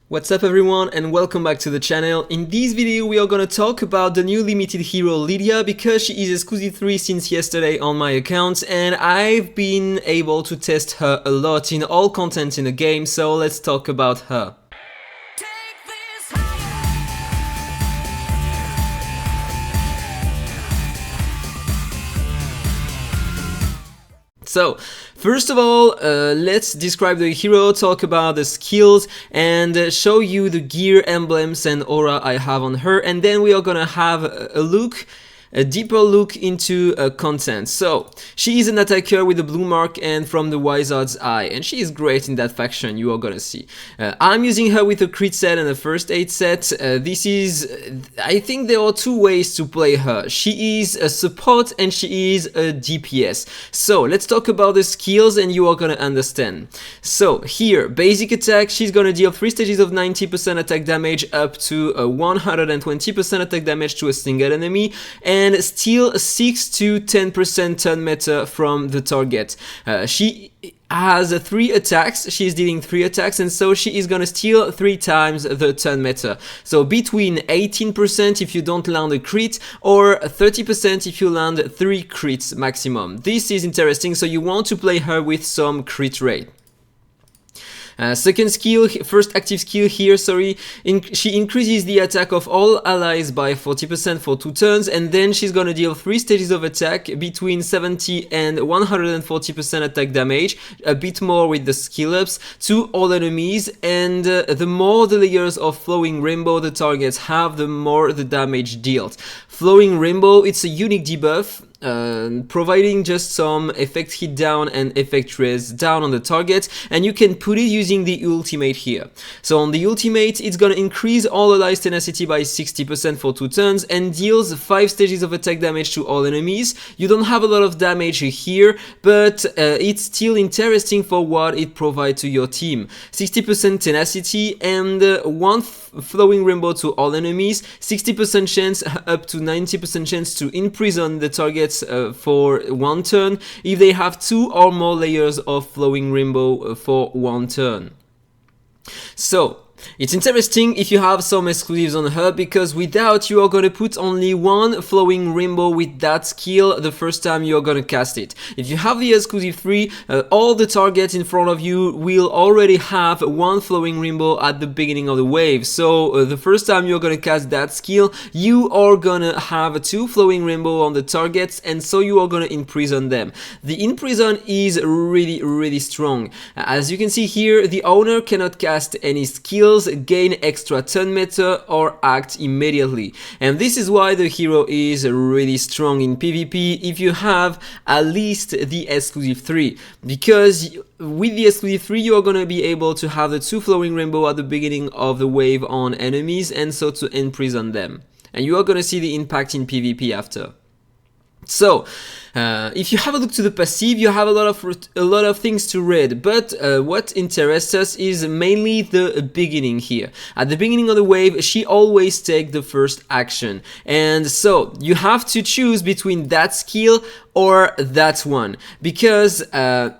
What's up everyone and welcome back to the channel. In this video we are gonna talk about the new limited hero LYDIA because she is exclusive 3 since yesterday on my account and I've been able to test her a lot in all content in the game, so let's talk about her. So, first of all, let's describe the hero, talk about the skills, and show you the gear, emblems, and aura I have on her, and then we are gonna have a deeper look into content. So, she is an attacker with a blue mark and from the Wizard's Eye, and she is great in that faction, you are gonna see. I'm using her with a crit set and a first aid set. I think there are two ways to play her. She is a support and she is a DPS. So, let's talk about the skills and you are gonna understand. So, here, basic attack, she's gonna deal 3 stages of 90% attack damage up to 120% attack damage to a single enemy, and steal 6 to 10% turn meta from the target. She has 3 attacks, she's dealing 3 attacks, and so she is gonna steal 3 times the turn meta. So between 18% if you don't land a crit, or 30% if you land 3 crits maximum. This is interesting, so you want to play her with some crit rate. Second skill, first active skill here, she increases the attack of all allies by 40% for 2 turns, and then she's gonna deal 3 stages of attack between 70 and 140% attack damage, a bit more with the skill ups, to all enemies, and the more the layers of Flowing Rainbow the targets have, the more the damage dealt. Flowing Rainbow, it's a unique debuff, providing just some effect hit down and effect res down on the target, and you can put it using the ultimate here. So on the ultimate, it's gonna increase all allies tenacity by 60% for 2 turns and deals 5 stages of attack damage to all enemies. You don't have a lot of damage here, but it's still interesting for what it provides to your team. 60% tenacity and 1 Flowing Rainbow to all enemies, 60% chance up to 90% chance to imprison the targets for 1 turn if they have 2 or more layers of Flowing Rainbow for 1 turn. So, it's interesting if you have some exclusives on her, because without, you are gonna put only 1 Flowing Rainbow with that skill the first time you are gonna cast it. If you have the exclusive 3, all the targets in front of you will already have 1 Flowing Rainbow at the beginning of the wave. So the first time you're gonna cast that skill, you are gonna have 2 Flowing Rainbow on the targets, and so you are gonna imprison them. The imprison is really strong. As you can see here, the owner cannot cast any skills, gain extra turn meta, or act immediately, and this is why the hero is really strong in PvP if you have at least the exclusive 3, because with the exclusive 3 you are gonna be able to have the 2 Flowing Rainbow at the beginning of the wave on enemies, and so to imprison them, and you are gonna see the impact in PvP after. So, if you have a look to the passive, you have a lot of things to read, but what interests us is mainly the beginning here. At the beginning of the wave, she always takes the first action, and so you have to choose between that skill or that one, because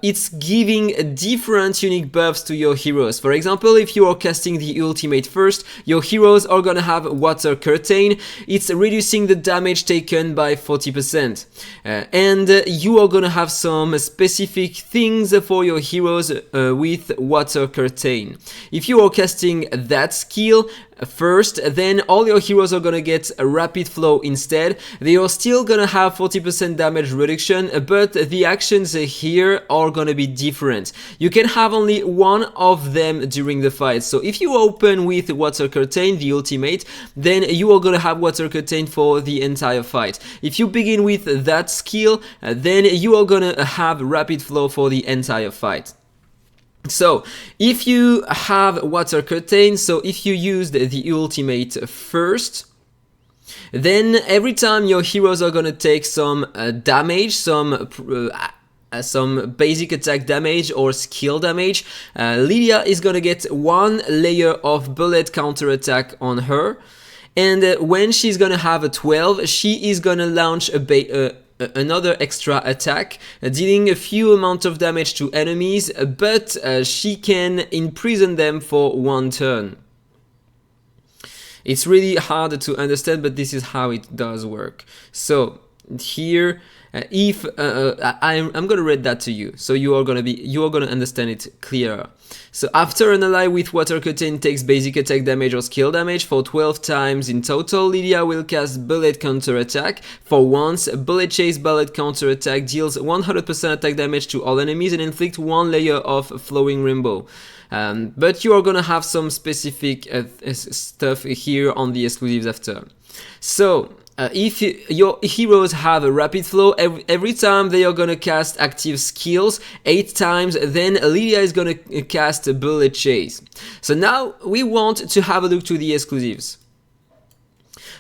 it's giving different unique buffs to your heroes. For example, if you are casting the ultimate first, your heroes are gonna have Water Curtain. It's reducing the damage taken by 40%. And you are gonna have some specific things for your heroes with Water Curtain. If you are casting that skill first, then all your heroes are gonna get a rapid flow instead. They are still gonna have 40% damage reduction, but the actions here are gonna be different. You can have only one of them during the fight. So if you open with Water Curtain, the ultimate, then you are gonna have Water Curtain for the entire fight. If you begin with that skill, then you are gonna have rapid flow for the entire fight. So, if you have Water Curtain, so if you used the ultimate first, then every time your heroes are gonna take some damage, some basic attack damage or skill damage, LYDIA is gonna get 1 layer of bullet counter attack on her, and when she's gonna have a 12, she is gonna launch another extra attack, dealing a few amount of damage to enemies, but she can imprison them for 1 turn. It's really hard to understand, but this is how it does work. So here, I'm gonna read that to you, so you are gonna understand it clearer. So after an ally with Water Curtain takes basic attack damage or skill damage for 12 times in total, Lydia will cast Bullet Counter Attack. For once, Bullet Chase Bullet Counter Attack deals 100% attack damage to all enemies and inflict 1 layer of Flowing Rainbow. But you are gonna have some specific stuff here on the exclusives after. So if your heroes have a rapid flow, every time they are gonna cast active skills 8 times, then Lydia is gonna cast a Bullet Chase. So now we want to have a look to the exclusives.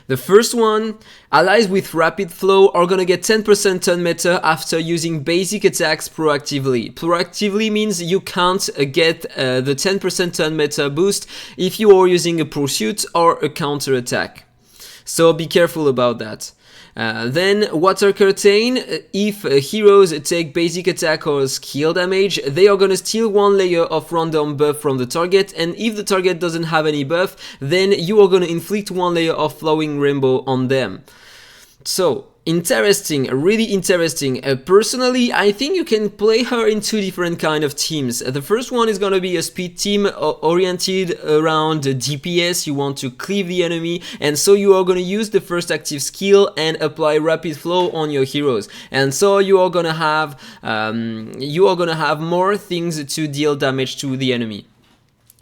The first one, allies with rapid flow are gonna get 10% turn meta after using basic attacks proactively. Proactively means you can't get the 10% turn meta boost if you are using a pursuit or a counter attack. So be careful about that. Then Water Curtain, if heroes take basic attack or skill damage, they are gonna steal 1 layer of random buff from the target, and if the target doesn't have any buff, then you are gonna inflict 1 layer of Flowing Rainbow on them. So interesting, really interesting. Personally, I think you can play her in 2 different kind of teams. The first one is gonna be a speed team oriented around DPS. You want to cleave the enemy, and so you are gonna use the first active skill and apply rapid flow on your heroes, and so you are gonna have more things to deal damage to the enemy.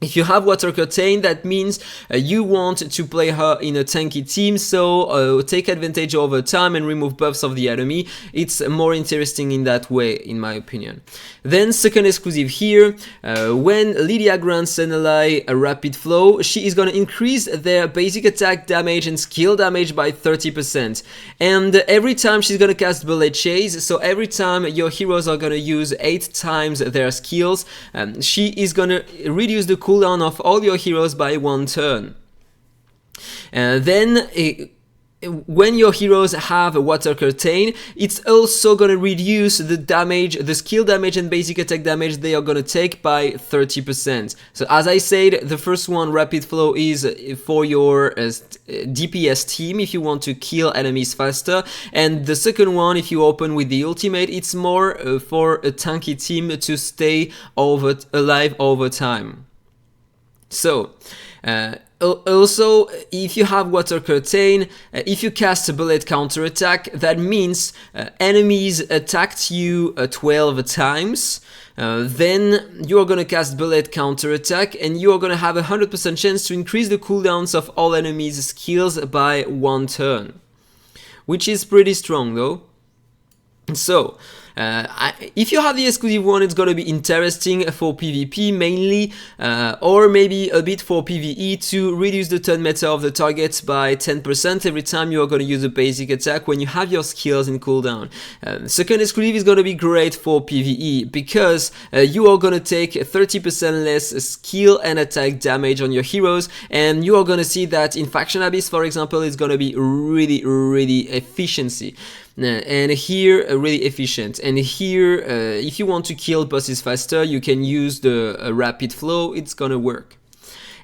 If you have Water Curtain, that means you want to play her in a tanky team, so take advantage over time and remove buffs of the enemy. It's more interesting in that way, in my opinion. Then second exclusive here, when Lydia grants an ally a rapid flow, she is gonna increase their basic attack damage and skill damage by 30%. And every time she's gonna cast Bullet Chase, so every time your heroes are gonna use 8 times their skills, she is gonna reduce the cooldown of all your heroes by 1 turn. Then when your heroes have a Water Curtain, it's also gonna reduce the damage, the skill damage and basic attack damage they are gonna take by 30%. So as I said, the first one, Rapid Flow, is for your DPS team if you want to kill enemies faster, and the second one, if you open with the ultimate, it's more for a tanky team to stay alive over time. So also, if you have Water Curtain, if you cast a Bullet Counter Attack, that means enemies attacked you 12 times, then you are gonna cast Bullet Counter Attack, and you are gonna have 100% chance to increase the cooldowns of all enemies' skills by 1 turn, which is pretty strong though. So if you have the exclusive one, it's gonna be interesting for PvP mainly, or maybe a bit for PvE to reduce the turn meta of the target by 10% every time you are gonna use a basic attack when you have your skills in cooldown. Second exclusive is gonna be great for PvE because you are gonna take 30% less skill and attack damage on your heroes, and you are gonna see that in Faction Abyss, for example, it's gonna be really efficiency. And here really efficient, and here if you want to kill bosses faster, you can use the rapid flow. It's gonna work.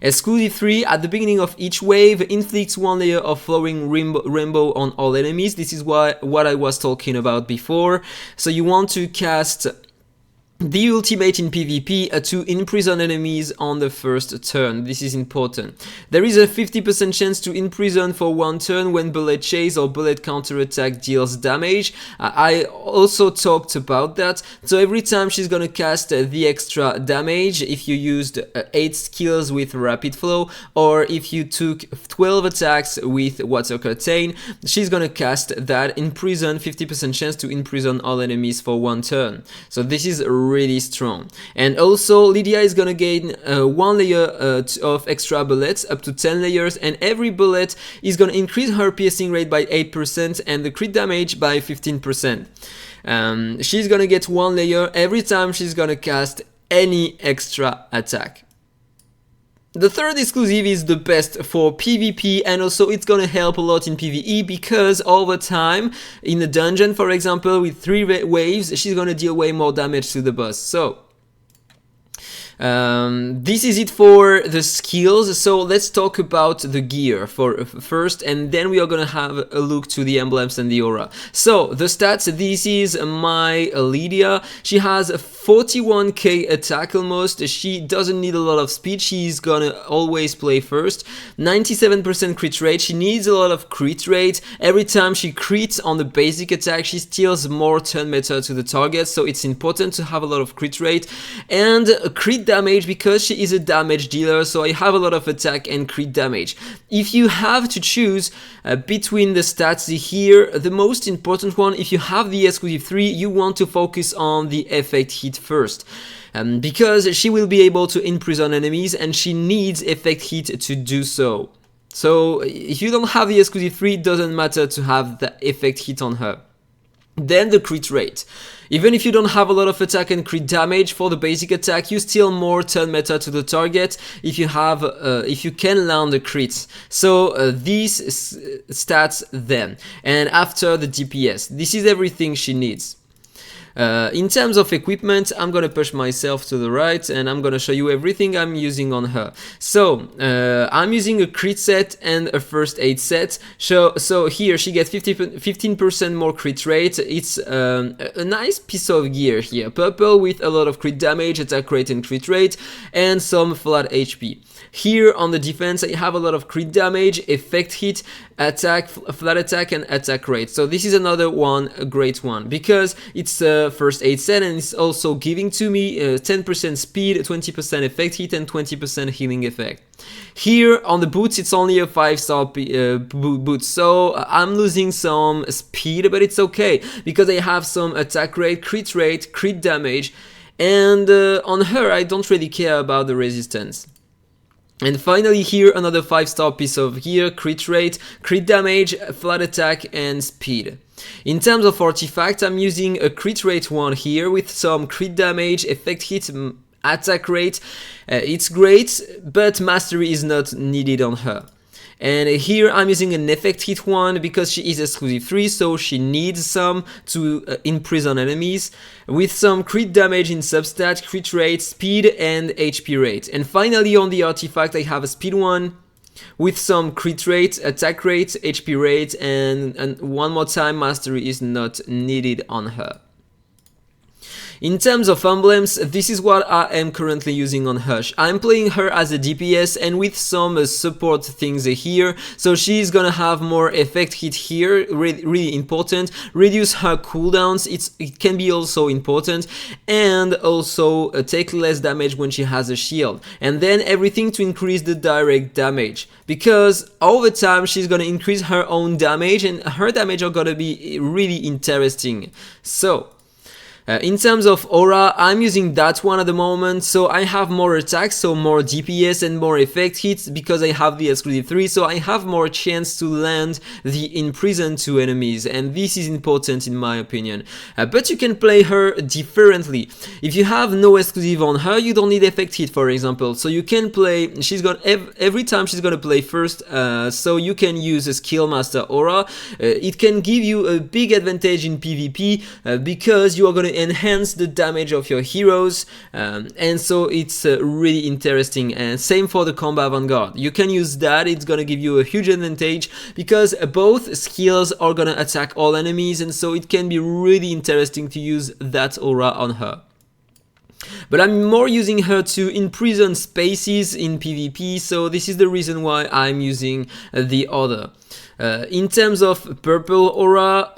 Exclusive 3, at the beginning of each wave, inflicts 1 layer of Flowing Rainbow on all enemies. This is what I was talking about before. So you want to cast the ultimate in PvP to imprison enemies on the first turn. This is important. There is a 50% chance to imprison for 1 turn when Bullet Chase or Bullet Counter Attack deals damage. I also talked about that. So every time she's gonna cast the extra damage, if you used 8 skills with Rapid Flow, or if you took 12 attacks with Water Curtain, she's gonna cast that imprison, 50% chance to imprison all enemies for 1 turn. So this is really strong. And also Lydia is gonna gain 1 layer of extra bullets, up to 10 layers, and every bullet is gonna increase her piercing rate by 8% and the crit damage by 15%. She's gonna get 1 layer every time she's gonna cast any extra attack. The third exclusive is the best for PvP, and also it's gonna help a lot in PvE because over time, in a dungeon for example with 3 waves, she's gonna deal way more damage to the boss. So This is it for the skills, so let's talk about the gear first, and then we are gonna have a look to the emblems and the aura. So the stats, this is my LYDIA. She has a 41k attack almost. She doesn't need a lot of speed, she's gonna always play first. 97% crit rate, she needs a lot of crit rate. Every time she crits on the basic attack, she steals more turn meta to the target, so it's important to have a lot of crit rate. And crit damage, because she is a damage dealer, so I have a lot of attack and crit damage. If you have to choose between the stats here, the most important one, if you have the exclusive 3, you want to focus on the effect hit first. Because she will be able to imprison enemies and she needs effect hit to do so. So if you don't have the exclusive 3, it doesn't matter to have the effect hit on her. Then the crit rate. Even if you don't have a lot of attack and crit damage for the basic attack, you steal more turn meta to the target if you have, if you can land the crits. So these stats then. And after the DPS, this is everything she needs. In terms of equipment, I'm gonna push myself to the right and I'm gonna show you everything I'm using on her. So I'm using a crit set and a first aid set. So here she gets 15% more crit rate. It's a nice piece of gear here. Purple with a lot of crit damage, attack rate and crit rate, and some flat HP. Here on the defense, I have a lot of crit damage, effect hit, attack, flat attack, and attack rate. So this is another one, a great one, because it's a first aid set and it's also giving to me 10% speed, 20% effect hit, and 20% healing effect. Here on the boots, it's only a 5-star boot, so I'm losing some speed, but it's okay, because I have some attack rate, crit damage, and on her, I don't really care about the resistance. And finally here, another 5-star piece of gear, crit rate, crit damage, flat attack, and speed. In terms of artifact, I'm using a crit rate one here with some crit damage, effect hit, attack rate. It's great, but mastery is not needed on her. And here I'm using an effect hit one because she is exclusive 3, so she needs some to imprison enemies, with some crit damage in substat, crit rate, speed, and HP rate. And finally on the artifact I have a speed one with some crit rate, attack rate, HP rate, and one more time, mastery is not needed on her. In terms of emblems, this is what I am currently using on her. I'm playing her as a DPS and with some support things here, so she's gonna have more effect hit here, really important, reduce her cooldowns, it can be also important, and also take less damage when she has a shield, and then everything to increase the direct damage, because all the time she's gonna increase her own damage and her damage are gonna be really interesting. So in terms of aura, I'm using that one at the moment, so I have more attacks, so more DPS and more effect hits because I have the exclusive 3, so I have more chance to land the imprison to enemies, and this is important in my opinion. But you can play her differently. If you have no exclusive on her, you don't need effect hit, for example, so you can play, she's got every time she's gonna play first, so you can use a skill master aura. It can give you a big advantage in PvP because you are gonna enhance the damage of your heroes, and so it's really interesting. And same for the combat vanguard, you can use that, it's gonna give you a huge advantage because both skills are gonna attack all enemies, and so it can be really interesting to use that aura on her. But I'm more using her to imprison spaces in PvP, so this is the reason why I'm using the other. In terms of purple aura,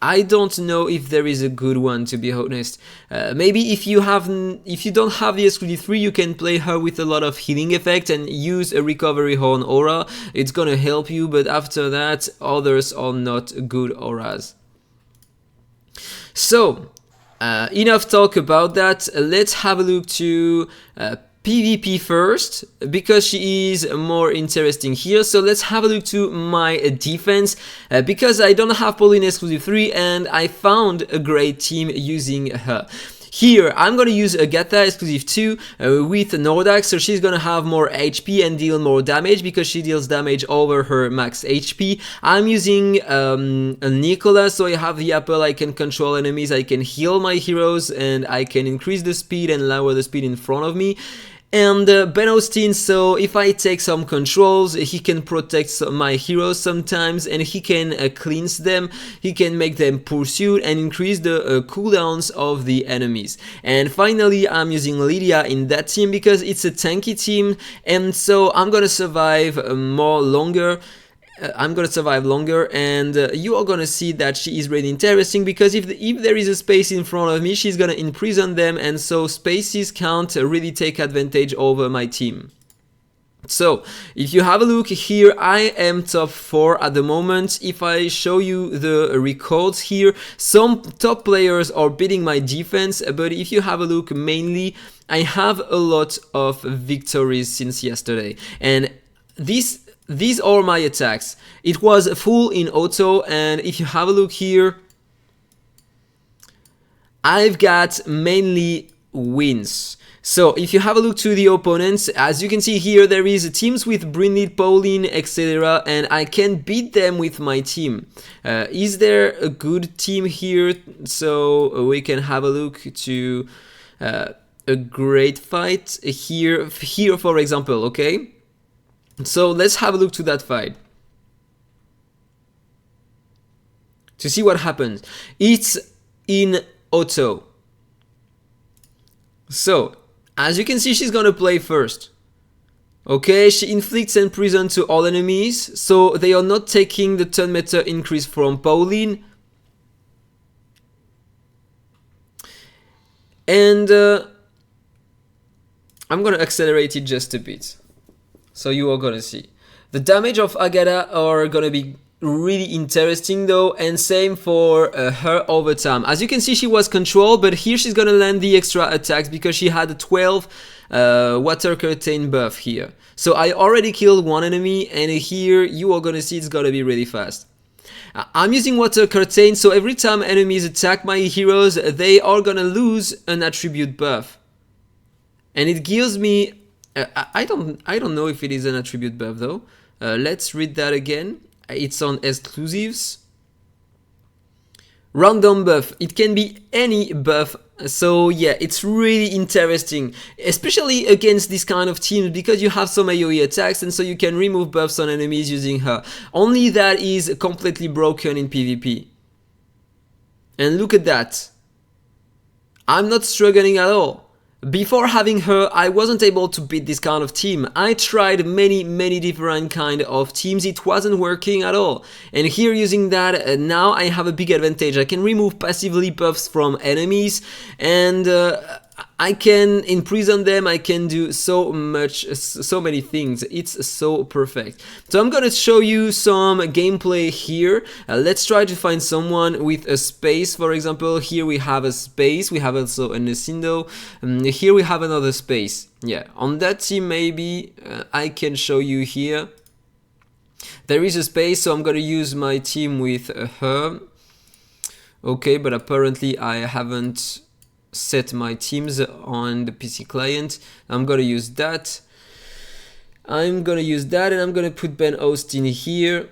I don't know if there is a good one, to be honest. Maybe if you don't have the exclusive 3, you can play her with a lot of healing effect and use a recovery horn aura. It's gonna help you, but after that, others are not good auras. So, enough talk about that. Let's have a look to PvP first, because she is more interesting here. So let's have a look to my defense, because I don't have Pauline exclusive 3 and I found a great team using her. Here, I'm gonna use AhkTaar exclusive 2 with Nordak, so she's gonna have more HP and deal more damage because she deals damage over her max HP. I'm using a Nicola, so I have the apple, I can control enemies, I can heal my heroes, and I can increase the speed and lower the speed in front of me. And Ben Austin, so if I take some controls, he can protect my heroes sometimes, and he can cleanse them, he can make them pursued and increase the cooldowns of the enemies. And finally, I'm using LYDIA in that team because it's a tanky team, and so I'm gonna survive longer, and you are gonna see that she is really interesting because if there is a space in front of me, she's gonna imprison them, and so spaces can't really take advantage over my team. So if you have a look here, I am top 4 at the moment. If I show you the records here, some top players are beating my defense, but if you have a look, mainly I have a lot of victories since yesterday, and these are my attacks. It was full in auto, and if you have a look here, I've got mainly wins. So if you have a look to the opponents, as you can see here, there is teams with Brynlith, Pauline, etc., and I can beat them with my team. Is there a good team here? So we can have a look to a great fight here for example, okay? So let's have a look to that fight to see what happens. It's in auto. So as you can see, she's gonna play first. Okay, she inflicts imprison to all enemies, so they are not taking the turn meter increase from Pauline. And I'm gonna accelerate it just a bit, so you are gonna see. The damage of AhkTaar are gonna be really interesting though, and same for her over time. As you can see, she was controlled, but here she's gonna land the extra attacks because she had a 12 water curtain buff here. So I already killed one enemy, and here you are gonna see it's gonna be really fast. I'm using water curtain, so every time enemies attack my heroes, they are gonna lose an attribute buff, and it gives me I don't know if it is an attribute buff though. Let's read that again. It's on exclusives. Random buff. It can be any buff. So yeah, it's really interesting, especially against this kind of teams because you have some AoE attacks, and so you can remove buffs on enemies using her. Only that is completely broken in PvP. And look at that. I'm not struggling at all. Before having her, I wasn't able to beat this kind of team. I tried many different kind of teams, it wasn't working at all. And here using that, now I have a big advantage. I can remove passively buffs from enemies, and I can imprison them, I can do so many things. It's so perfect. So I'm gonna show you some gameplay here. Let's try to find someone with a space. For example, here we have a space, we have also a Nesindo. Here we have another space. Yeah, on that team maybe I can show you here. There is a space, so I'm gonna use my team with her. Okay, but apparently I haven't set my teams on the PC client. I'm gonna use that. And I'm gonna put Ben Austin here.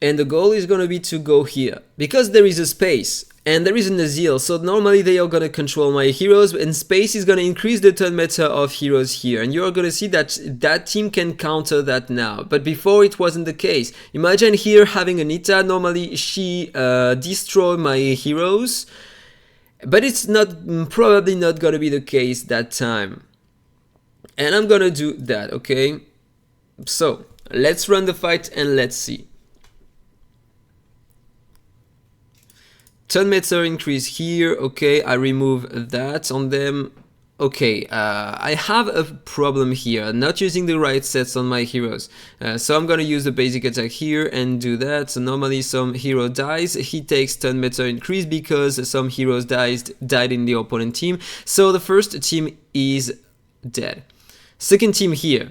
And the goal is gonna be to go here because there is a space and there is an Azil. So normally they are gonna control my heroes, and space is gonna increase the turn meta of heroes here. And you are gonna see that that team can counter that now. But before it wasn't the case. Imagine here having Anita. Normally she destroy my heroes. But it's probably not gonna be the case that time. And I'm gonna do that, okay? So, let's run the fight and let's see. Turn meter increase here, okay, I remove that on them. Okay, I have a problem here, not using the right sets on my heroes. So I'm gonna use the basic attack here and do that. So normally some hero dies, he takes turn meter increase because some heroes died in the opponent team. So the first team is dead. Second team here,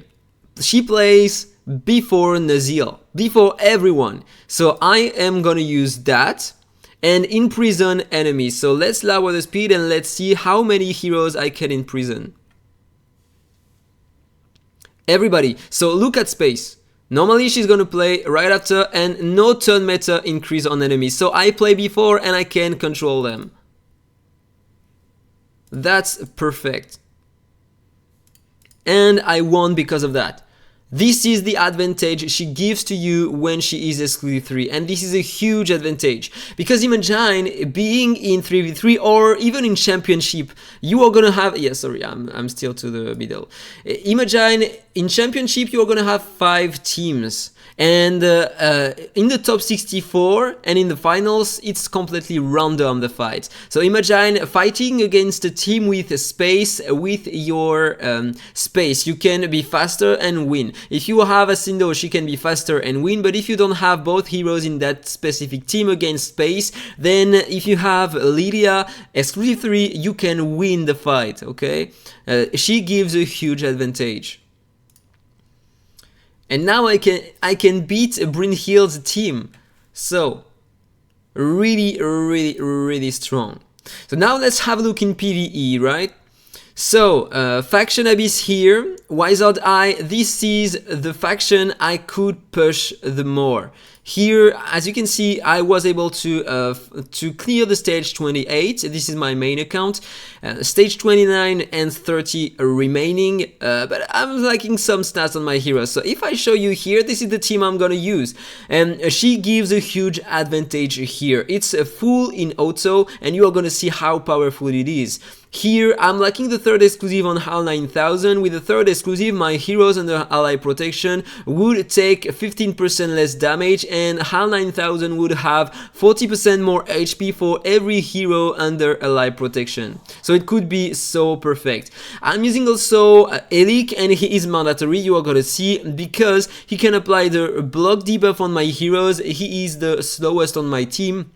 she plays before Nazil, before everyone. So I am gonna use that. and imprison enemies. So let's lower the speed and let's see how many heroes I can imprison. Everybody, so look at space. Normally she's gonna play right after and no turn meta increase on enemies. So I play before and I can control them. That's perfect. And I won because of that. This is the advantage she gives to you when she is exclusive 3, and this is a huge advantage because imagine being in 3v3 or even in championship, you are gonna have, yeah, sorry, I'm still to the middle. Imagine in championship you are gonna have 5 teams, and in the top 64 and in the finals it's completely random, the fight. So imagine fighting against a team with space, with your space you can be faster and win. If you have a Cindo, she can be faster and win, but if you don't have both heroes in that specific team against space, then if you have LYDIA exclusive 3, you can win the fight, okay? She gives a huge advantage. And now I can beat Brynhild's team. So really strong. So now let's have a look in PvE, right? So, Faction Abyss here, Wizard Eye, this is the faction I could push the more. Here, as you can see, I was able to clear the stage 28, this is my main account, stage 29 and 30 remaining, but I'm lacking some stats on my heroes. So if I show you here, this is the team I'm gonna use, and she gives a huge advantage here. It's full in auto, and you are gonna see how powerful it is. Here, I'm lacking the third exclusive on HAL 9000. With the third exclusive, my heroes under ally protection would take 15% less damage, and HAL 9000 would have 40% more HP for every hero under ally protection. So it could be so perfect. I'm using also Elik, and he is mandatory, you are gonna see, because he can apply the block debuff on my heroes. He is the slowest on my team,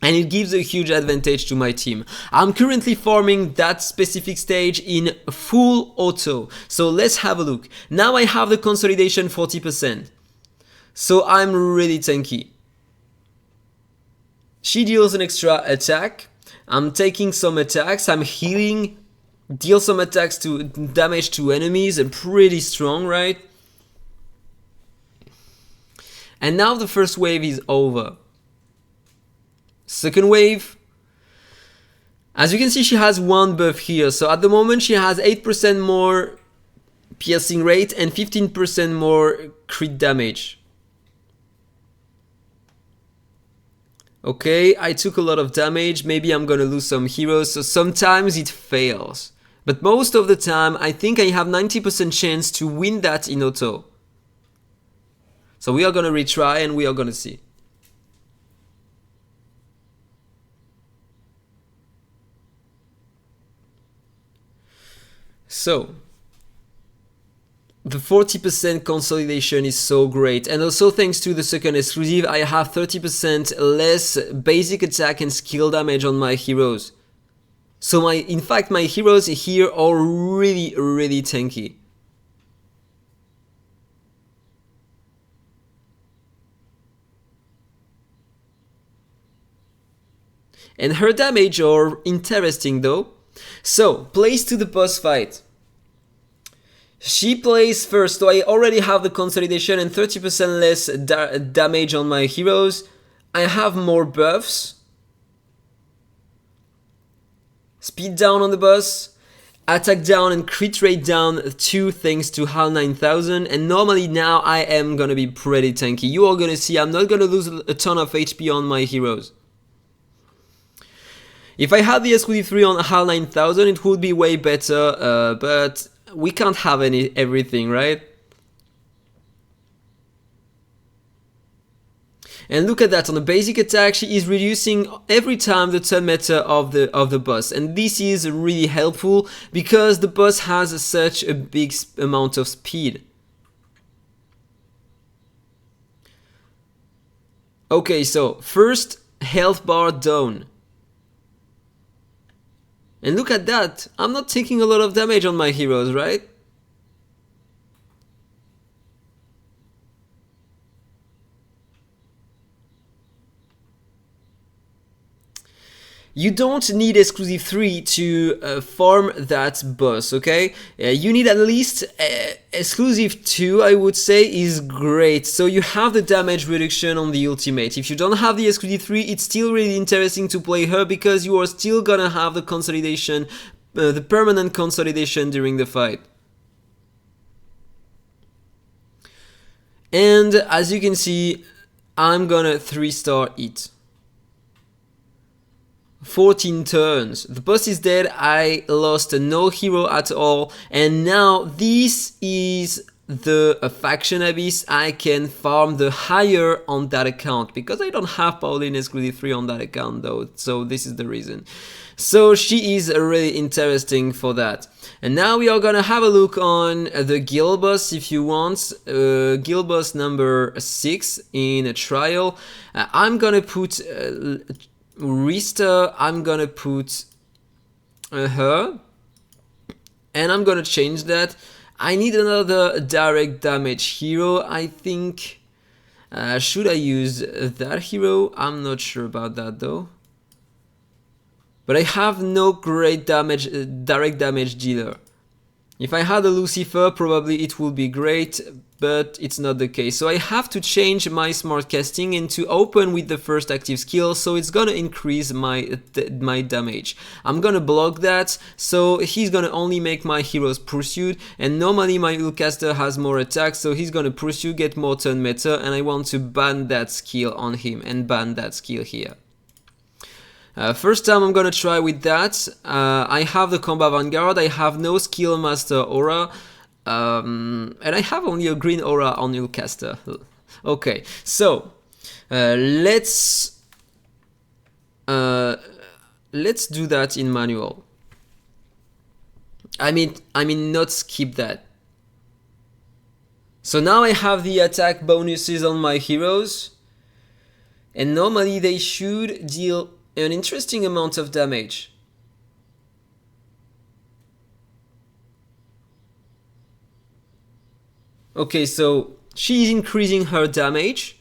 and it gives a huge advantage to my team. I'm currently farming that specific stage in full auto. So let's have a look. Now I have the consolidation 40%. So I'm really tanky. She deals an extra attack. I'm taking some attacks. I'm healing. Deal some attacks to damage to enemies. And pretty strong, right? And now the first wave is over. Second wave, as you can see, she has one buff here. So at the moment she has 8% more piercing rate and 15% more crit damage. Okay, I took a lot of damage. Maybe I'm gonna lose some heroes, so sometimes it fails. But most of the time, I think I have 90% chance to win that in auto. So we are gonna retry and we are gonna see. So, the 40% consolidation is so great, and also thanks to the second exclusive, I have 30% less basic attack and skill damage on my heroes. So in fact my heroes here are really tanky. And her damage are interesting though. So, plays to the boss fight. She plays first, so I already have the consolidation and 30% less damage on my heroes. I have more buffs. Speed down on the boss. Attack down and crit rate down 2 thanks to HAL 9000, and normally now I am gonna be pretty tanky. You are gonna see I'm not gonna lose a ton of HP on my heroes. If I had the exclusive 3 on HAL 9000, it would be way better, but we can't have everything, right? And look at that, on the basic attack she is reducing every time the turn meta of the boss, and this is really helpful because the boss has such a big amount of speed. Okay, so first health bar down. And look at that, I'm not taking a lot of damage on my heroes, right? You don't need exclusive 3 to farm that boss, okay? You need at least exclusive 2, I would say, is great. So you have the damage reduction on the ultimate. If you don't have the exclusive 3, it's still really interesting to play her because you are still gonna have the consolidation, the permanent consolidation during the fight. And as you can see, I'm gonna 3-star it. 14 turns. The boss is dead, I lost no hero at all, and now this is the faction abyss. I can farm the higher on that account because I don't have Pauline exclusive 3 on that account though, so this is the reason. So she is really interesting for that. And now we are gonna have a look on the guild boss if you want. Guild boss number 6 in a trial. I'm gonna put Rista, I'm gonna put her, and I'm gonna change that. I need another direct damage hero, I think. Should I use that hero? I'm not sure about that though. But I have no great damage, direct damage dealer. If I had a Lucifer, probably it would be great, but it's not the case. So I have to change my smart casting and to open with the first active skill, so it's gonna increase my damage. I'm gonna block that, so he's gonna only make my heroes pursued, and normally my Ulcaster has more attack, so he's gonna pursue, get more turn meta, and I want to ban that skill on him and ban that skill here. First time I'm gonna try with that. I have the Combat Vanguard, I have no Skill Master Aura, and I have only a green aura on Ulcaster. Okay, so let's do that in manual. I mean not skip that. So now I have the attack bonuses on my heroes, and normally they should deal an interesting amount of damage. Okay, so she is increasing her damage.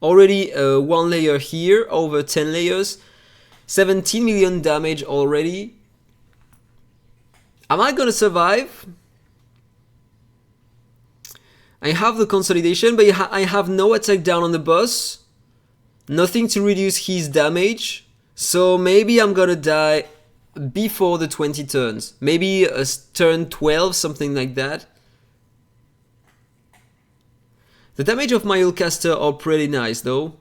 Already 1 layer here, over 10 layers. 17 million damage already. Am I gonna survive? I have the consolidation, but I have no attack down on the boss. Nothing to reduce his damage. So maybe I'm gonna die before the 20 turns. Maybe a turn 12, something like that. The damage of my Ulcaster are pretty nice though.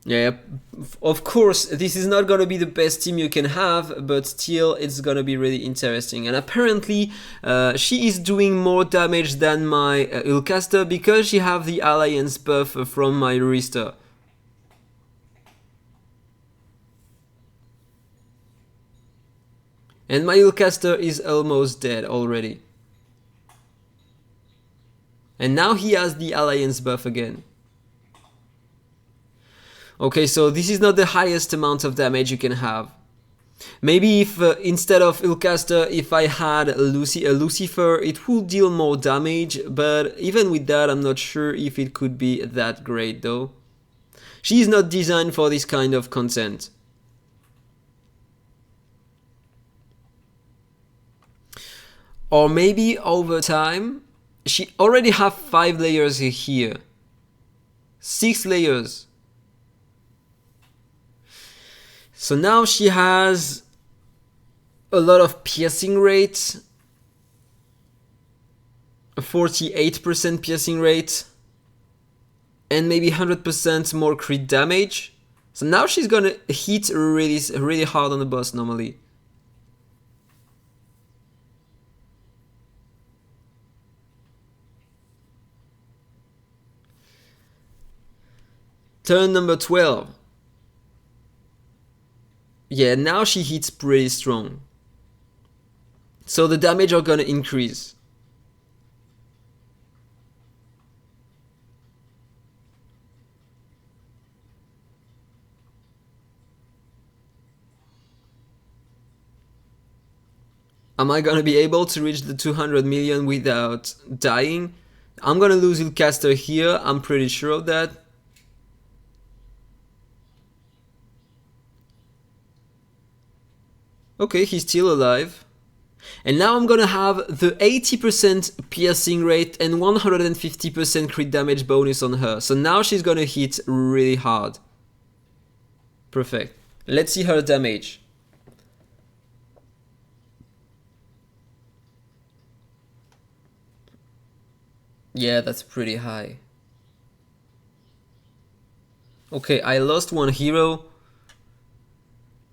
Yeah, of course, this is not gonna be the best team you can have, but still it's gonna be really interesting. And apparently she is doing more damage than my Ulcaster because she have the alliance buff from my Rista. And my Ulcaster is almost dead already. And now he has the alliance buff again. Okay, so this is not the highest amount of damage you can have. Maybe if instead of Ulcaster, if I had a Lucifer, it would deal more damage, but even with that, I'm not sure if it could be that great though. She is not designed for this kind of content. Or maybe over time, she already have 5 layers here. 6 layers. So now she has a lot of piercing rate, a 48% piercing rate, and maybe 100% more crit damage. So now she's gonna hit really hard on the boss normally. Turn number 12. Yeah, now she hits pretty strong. So the damage are gonna increase. Am I gonna be able to reach the 200 million without dying? I'm gonna lose Ilcaster here, I'm pretty sure of that. Okay, he's still alive. And now I'm gonna have the 80% piercing rate and 150% crit damage bonus on her. So now she's gonna hit really hard. Perfect. Let's see her damage. Yeah, that's pretty high. Okay, I lost one hero.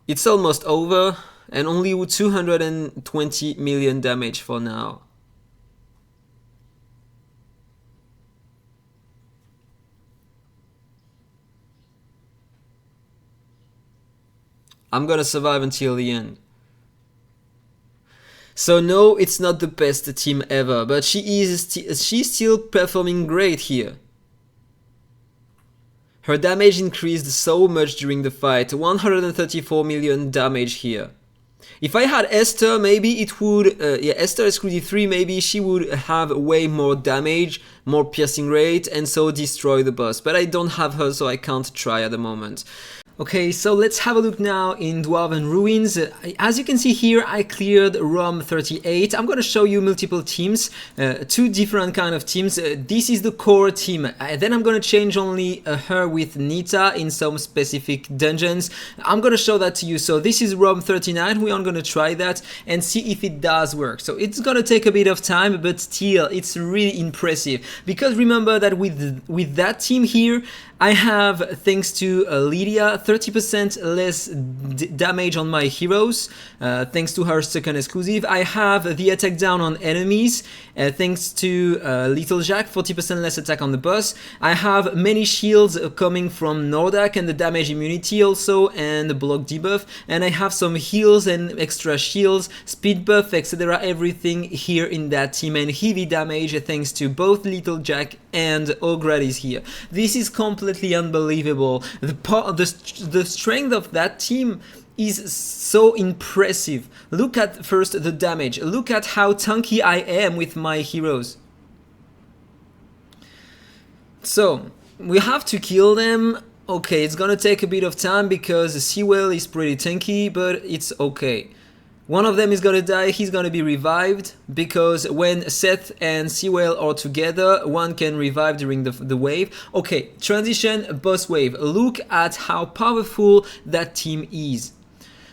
It's almost over, and only 220 million damage for now. I'm gonna survive until the end. So no, it's not the best team ever, but she's still performing great here. Her damage increased so much during the fight, 134 million damage here. If I had Esther, maybe it would, Esther excluded 3, maybe she would have way more damage, more piercing rate, and so destroy the boss. But I don't have her, so I can't try at the moment. Okay, so let's have a look now in Dwarven Ruins. As you can see here, I cleared ROM 38. I'm gonna show you multiple teams, 2 different kind of teams. This is the core team. Then I'm gonna change only her with Nita in some specific dungeons. I'm gonna show that to you. So this is ROM 39. We are gonna try that and see if it does work. So it's gonna take a bit of time, but still, it's really impressive. Because remember that with that team here, I have, thanks to LYDIA, 30% less damage on my heroes, thanks to her second exclusive. I have the attack down on enemies, thanks to Little Jack, 40% less attack on the boss. I have many shields coming from Nordak and the damage immunity also, and the block debuff. And I have some heals and extra shields, speed buff, etc. Everything here in that team, and heavy damage thanks to both Little Jack and O'Grady's here. This is completely unbelievable. The strength of that team is so impressive. Look at first the damage. Look at how tanky I am with my heroes. So we have to kill them. Okay, it's gonna take a bit of time because Sewell is pretty tanky, but it's okay. One of them is gonna die, he's gonna be revived, because when Seth and Sewell are together, one can revive during the wave. Okay, transition, boss wave. Look at how powerful that team is.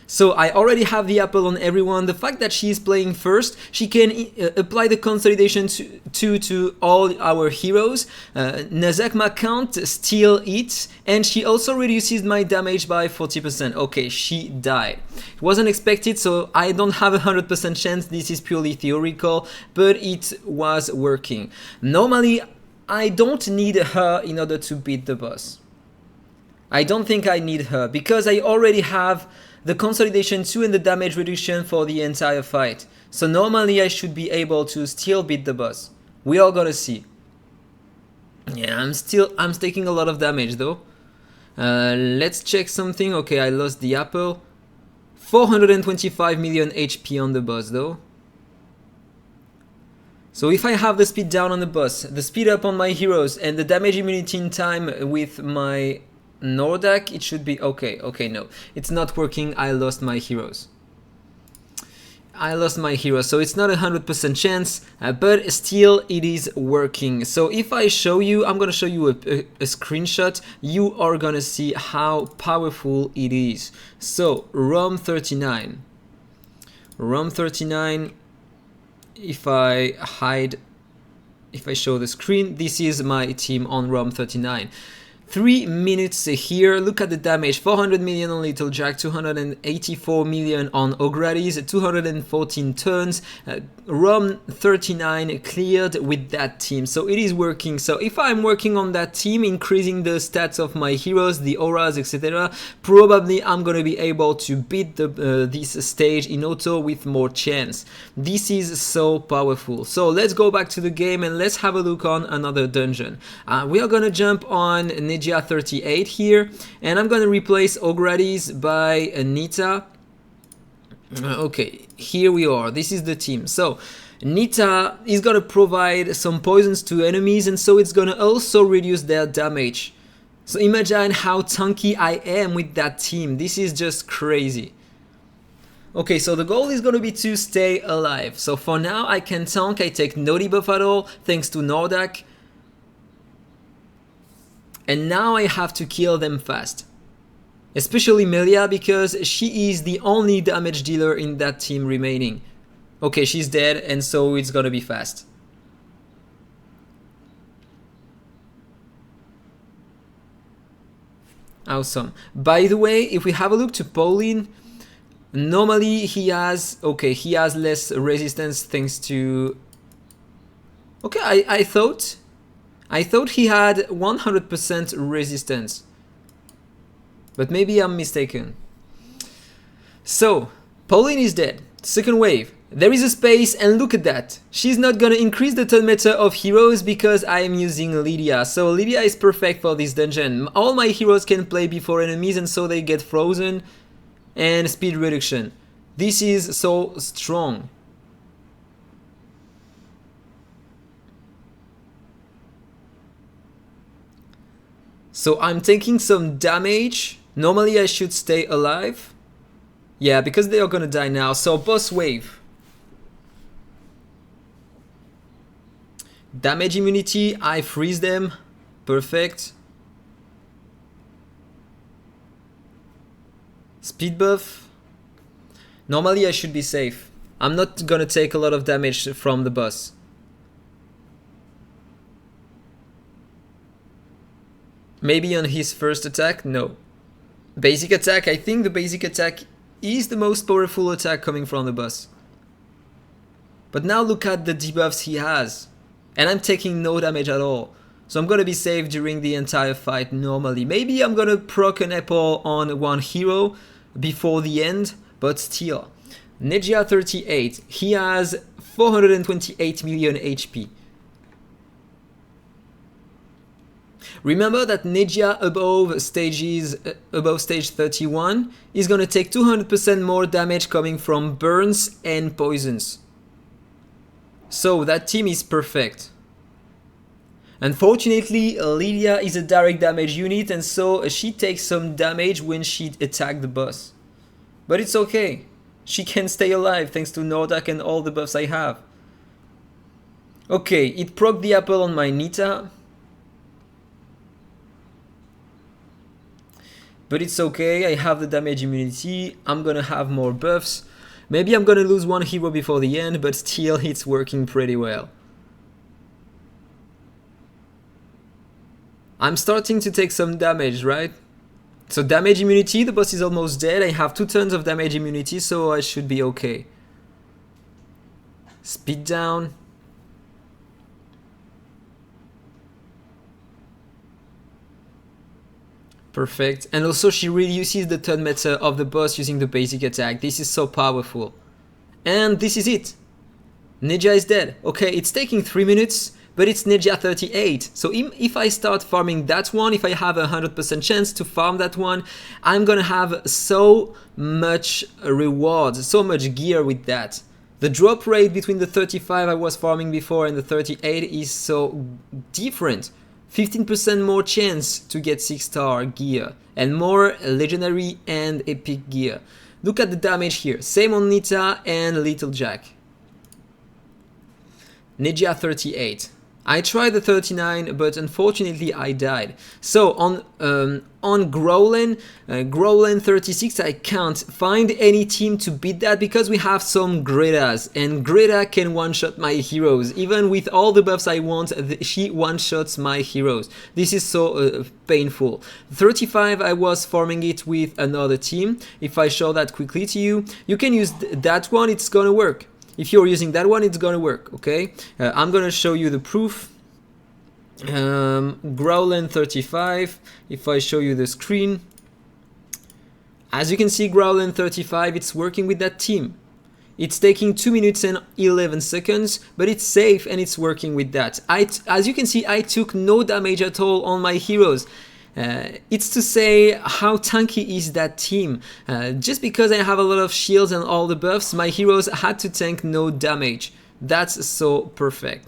So I already have the apple on everyone. The fact that she is playing first, she can apply the consolidation to all our heroes. Nazakma can't steal it, and she also reduces my damage by 40%. Okay, she died. It wasn't expected, so I don't have 100% chance. This is purely theoretical, but it was working. Normally, I don't need her in order to beat the boss. I don't think I need her, because I already have the consolidation 2 and the damage reduction for the entire fight. So normally I should be able to still beat the boss. We are gonna see. Yeah, I'm taking a lot of damage though. Let's check something. Okay, I lost the apple. 425 million HP on the boss though. So if I have the speed down on the boss, the speed up on my heroes, and the damage immunity in time with my Nordak, it should be okay. Okay, no, it's not working. I lost my heroes. So it's not 100% chance, but still it is working. So if I show you, I'm gonna show you a screenshot, you are gonna see how powerful it is. So ROM 39, if I show the screen, this is my team on ROM 39. 3 minutes here. Look at the damage. 400 million on Little Jack, 284 million on O'Grady's, 214 turns. ROM 39 cleared with that team. So it is working. So if I'm working on that team, increasing the stats of my heroes, the auras, etc., probably I'm gonna be able to beat this stage in auto with more chance. This is so powerful. So let's go back to the game and let's have a look on another dungeon. We are gonna jump on Negia 38 here, and I'm gonna replace O'Grady's by Nita. Okay, here we are. This is the team. So Nita is gonna provide some poisons to enemies, and so it's gonna also reduce their damage. So imagine how tanky I am with that team. This is just crazy. Okay, so the goal is gonna be to stay alive. So for now I can tank, I take no debuff at all, thanks to Nordak. And now I have to kill them fast. Especially Melia, because she is the only damage dealer in that team remaining. Okay, she's dead, and so it's gonna be fast. Awesome. By the way, if we have a look to Pauline, normally he has less resistance thanks to... Okay, I thought he had 100% resistance. But maybe I'm mistaken. So, Pauline is dead. Second wave. There is a space, and look at that. She's not gonna increase the turn meta of heroes because I am using LYDIA. So LYDIA is perfect for this dungeon. All my heroes can play before enemies, and so they get frozen and speed reduction. This is so strong. So I'm taking some damage. Normally I should stay alive. Yeah, because they are gonna die now. So boss wave. Damage immunity, I freeze them. Perfect. Speed buff. Normally I should be safe. I'm not gonna take a lot of damage from the boss. Maybe on his first attack? No. Basic attack, I think the basic attack is the most powerful attack coming from the boss. But now look at the debuffs he has. And I'm taking no damage at all. So I'm gonna be safe during the entire fight normally. Maybe I'm gonna proc an apple on one hero before the end, but still. Nejia 38, he has 428 million HP. Remember that Nejia above stage 31 is gonna take 200% more damage coming from burns and poisons. So that team is perfect. Unfortunately, LYDIA is a direct damage unit, and so she takes some damage when she attacks the boss. But it's okay. She can stay alive thanks to Nordak and all the buffs I have. Okay, it proc the apple on my Nita. But it's okay, I have the damage immunity, I'm gonna have more buffs. Maybe I'm gonna lose one hero before the end, but still it's working pretty well. I'm starting to take some damage, right? So damage immunity, the boss is almost dead, I have 2 turns of damage immunity, so I should be okay. Speed down. Perfect. And also she reduces the turn meta of the boss using the basic attack. This is so powerful. And this is it. Nejia is dead. Okay, it's taking 3 minutes, but it's Nejia 38. So if I start farming that one, if I have a 100% chance to farm that one, I'm gonna have so much reward, so much gear with that. The drop rate between the 35 I was farming before and the 38 is so different. 15% more chance to get 6-star gear and more legendary and epic gear. Look at the damage here, same on Nita and Little Jack. Nejia 38. I tried the 39, but unfortunately I died. So on Growlen 36, I can't find any team to beat that because we have some Gretas, and Greta can one-shot my heroes. Even with all the buffs I want, she one-shots my heroes. This is so painful. 35, I was farming it with another team. If I show that quickly to you, you can use that one, it's gonna work. If you're using that one, it's gonna work, okay? I'm gonna show you the proof. Growlen 35, if I show you the screen. As you can see, Growlen 35, it's working with that team. It's taking 2 minutes and 11 seconds, but it's safe and it's working with that. As you can see, I took no damage at all on my heroes. It's to say how tanky is that team. Just because I have a lot of shields and all the buffs, my heroes had to tank no damage. That's so perfect.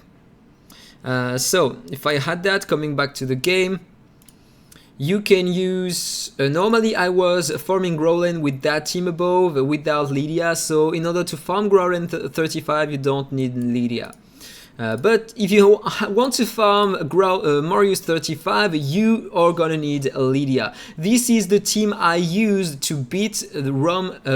So if I had that, coming back to the game, you can use, normally I was farming Growlin with that team above without LYDIA, so in order to farm Growlin 35 you don't need LYDIA. But if you want to farm Marius 35, you are gonna need LYDIA. This is the team I used to beat the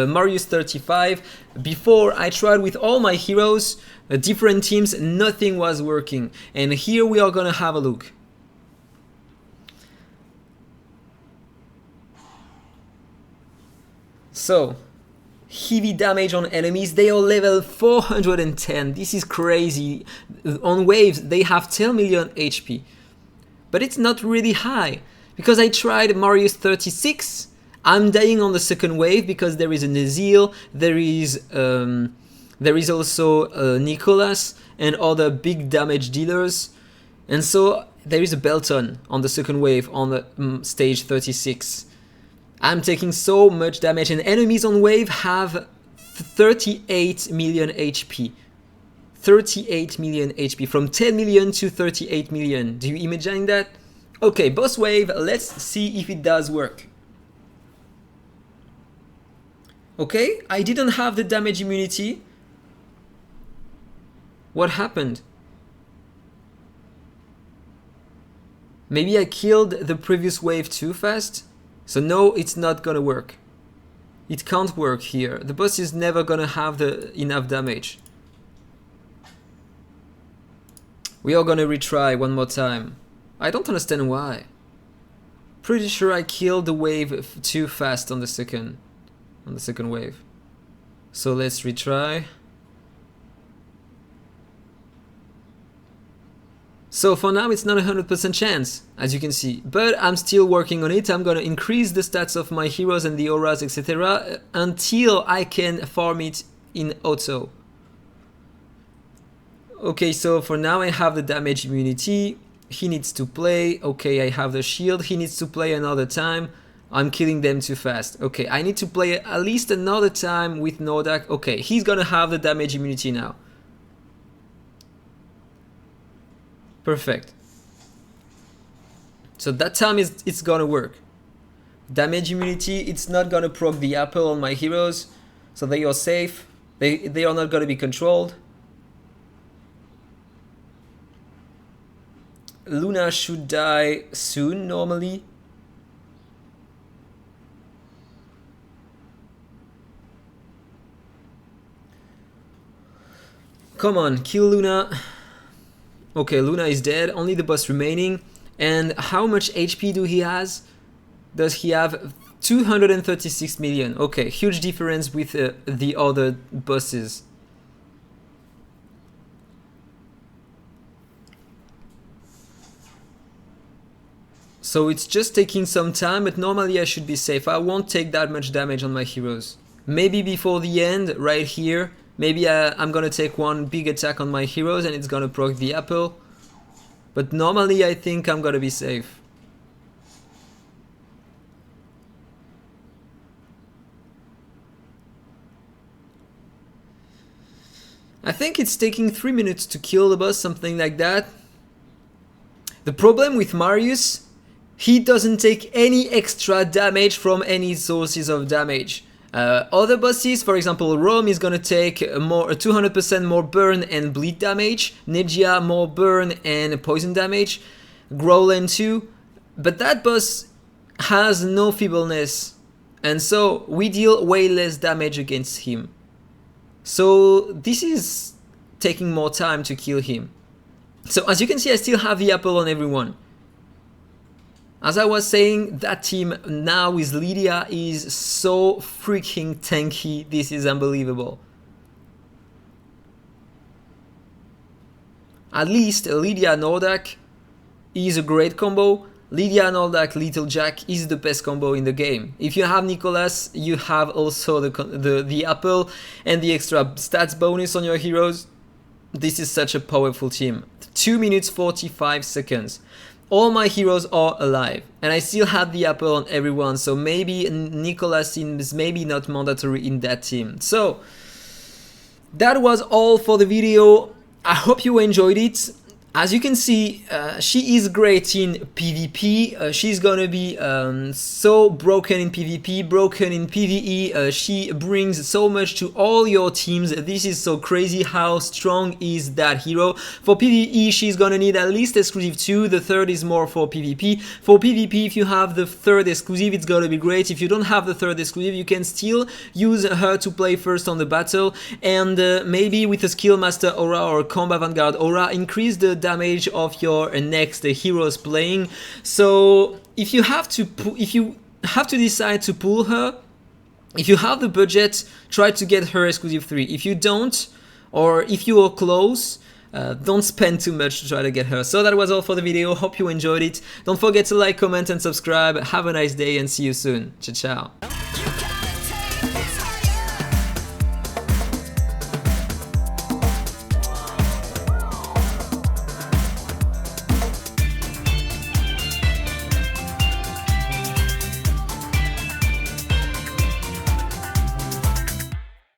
Marius 35. Before I tried with all my heroes, different teams, nothing was working. And here we are gonna have a look. So, heavy damage on enemies, they are level 410, this is crazy. On waves they have 10 million HP, but it's not really high, because I tried Marius 36, I'm dying on the second wave because there is an Ezreal, there is also Nicholas and other big damage dealers, and so there is a Belton on the second wave on the stage 36. I'm taking so much damage, and enemies on wave have 38 million HP. 38 million HP, from 10 million to 38 million. Do you imagine that? Okay, boss wave, let's see if it does work. Okay, I didn't have the damage immunity. What happened? Maybe I killed the previous wave too fast? So no, it's not gonna work. It can't work here. The boss is never gonna have enough damage. We are gonna retry one more time. I don't understand why. Pretty sure I killed the wave too fast on the second wave. So let's retry. So for now it's not a 100% chance, as you can see, but I'm still working on it. I'm gonna increase the stats of my heroes and the auras, etc. until I can farm it in auto. Okay, so for now I have the damage immunity. He needs to play. Okay, I have the shield. He needs to play another time. I'm killing them too fast. Okay, I need to play at least another time with Nordak. Okay, he's gonna have the damage immunity now. Perfect. So that time it's gonna work. Damage immunity, it's not gonna proc the apple on my heroes, so they are safe. They are not gonna be controlled. Luna should die soon normally. Come on, kill Luna. Okay, Luna is dead, only the boss remaining. And how much HP do he has? Does he have 236 million? Okay, huge difference with the other bosses. So it's just taking some time, but normally I should be safe. I won't take that much damage on my heroes. Maybe before the end, right here, maybe I'm gonna take one big attack on my heroes and it's gonna proc the apple. But normally I think I'm gonna be safe. I think it's taking 3 minutes to kill the boss, something like that. The problem with Marius, he doesn't take any extra damage from any sources of damage. Other bosses, for example, Rome is gonna take 200% more burn and bleed damage, Negia more burn and poison damage, Growlin too, but that boss has no feebleness, and so we deal way less damage against him. So this is taking more time to kill him. So as you can see, I still have the apple on everyone. As I was saying, that team now with LYDIA is so freaking tanky, this is unbelievable. At least LYDIA Nordak is a great combo. LYDIA Nordak Little Jack is the best combo in the game. If you have Nicholas, you have also the apple and the extra stats bonus on your heroes. This is such a powerful team. 2 minutes 45 seconds. all my heroes are alive, and I still had the apple on everyone, so maybe Nicholas is maybe not mandatory in that team. So that was all for the video. I hope you enjoyed it. As you can see, she is great in PvP. She's gonna be so broken in PvP, broken in PvE. She brings so much to all your teams. This is so crazy how strong is that hero. For PvE, she's gonna need at least exclusive 2. The third is more for PvP. For PvP, if you have the third exclusive, it's gonna be great. If you don't have the third exclusive, you can still use her to play first on the battle, and maybe with a skill master aura or combat vanguard aura, increase the damage of your next heroes playing. So if you have to decide to pull her, if you have the budget, try to get her exclusive 3. If you don't, or if you are close, don't spend too much to try to get her. So that was all for the video. Hope you enjoyed it. Don't forget to like, comment and subscribe. Have a nice day and see you soon. Ciao ciao.